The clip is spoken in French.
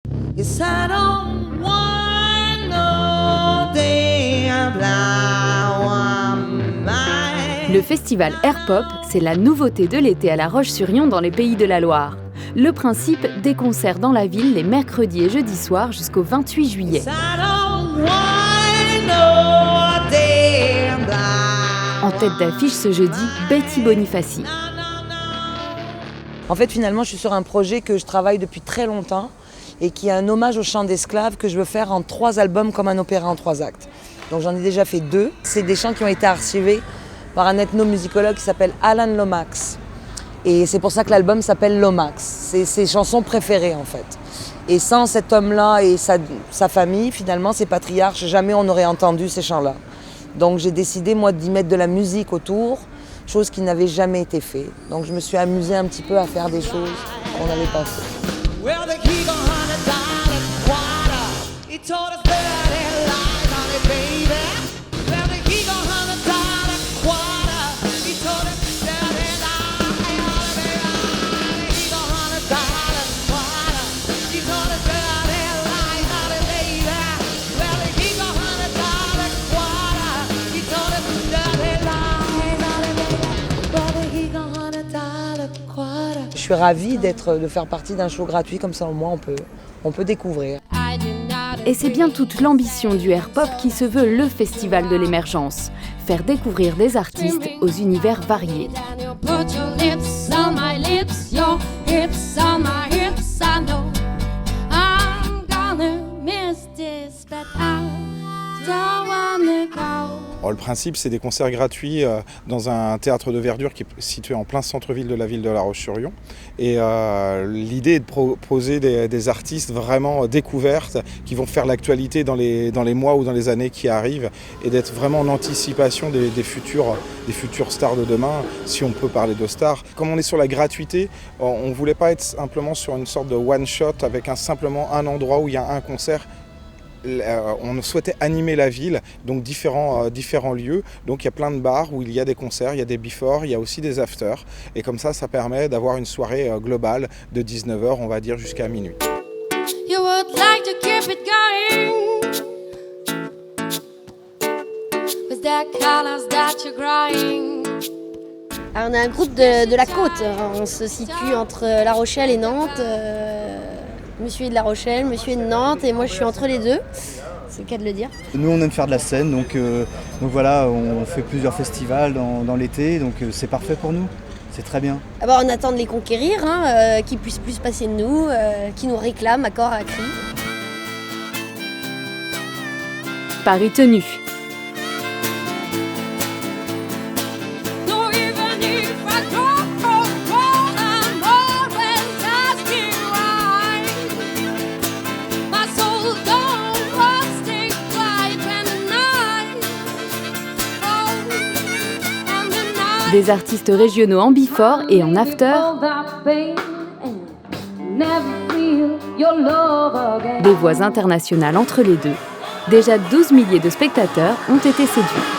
Yes, I don't want no damn blind. Le festival Airpop, c'est la nouveauté de l'été à La Roche-sur-Yon dans les Pays de la Loire. Le principe, des concerts dans la ville les mercredis et jeudis soirs jusqu'au 28 juillet. Yes, I don't want no damn blind. En tête d'affiche ce jeudi, Betty Bonifaci. En fait, finalement, je suis sur un projet que je travaille depuis très longtemps et qui est un hommage aux chants d'esclaves que je veux faire en 3 albums comme un opéra en 3 actes. Donc j'en ai déjà fait 2. C'est des chants qui ont été archivés par un ethnomusicologue qui s'appelle Alan Lomax. Et c'est pour ça que l'album s'appelle Lomax. C'est ses chansons préférées en fait. Et sans cet homme-là et sa famille, finalement, ses patriarches, jamais on n'aurait entendu ces chants-là. Donc j'ai décidé, moi, d'y mettre de la musique autour, chose qui n'avait jamais été faite. Donc je me suis amusée un petit peu à faire des choses qu'on n'avait pas fait. Well, the king $100 quarter. He told us that he lies on it, baby. Well, the king $100 quarter. He told us that he lies on it, baby. The king $100 quarter. He told us that he lies on it, baby. Well, the king $100 quarter. He told us that he lies on it, baby. Well, the king $100 quarter. Je suis ravie de faire partie d'un show gratuit, comme ça au moins on peut découvrir. Et c'est bien toute l'ambition du Airpop qui se veut le festival de l'émergence. Faire découvrir des artistes aux univers variés. Alors, le principe, c'est des concerts gratuits dans un théâtre de verdure qui est situé en plein centre-ville de la ville de La Roche-sur-Yon. Et l'idée est de proposer des artistes vraiment découvertes qui vont faire l'actualité dans les mois ou dans les années qui arrivent et d'être vraiment en anticipation des futures stars de demain, si on peut parler de stars. Comme on est sur la gratuité, on ne voulait pas être simplement sur une sorte de one-shot avec simplement un endroit où il y a un concert. On souhaitait animer la ville, donc différents lieux. Donc il y a plein de bars où il y a des concerts, il y a des before, il y a aussi des after. Et comme ça permet d'avoir une soirée globale de 19h, on va dire, jusqu'à minuit. You would like to keep it going with the colors that you're growing. Alors, on est un groupe de la côte. On se situe entre La Rochelle et Nantes. Monsieur est de La Rochelle, monsieur est de Nantes et moi je suis entre les deux, c'est le cas de le dire. Nous on aime faire de la scène, donc voilà, on fait plusieurs festivals dans l'été, donc c'est parfait pour nous, c'est très bien. On attend de les conquérir, qu'ils puissent plus passer de nous, qu'ils nous réclament à corps à cri. Paris tenu. Des artistes régionaux en before et en after. Des voix internationales entre les deux. Déjà 12 milliers de spectateurs ont été séduits.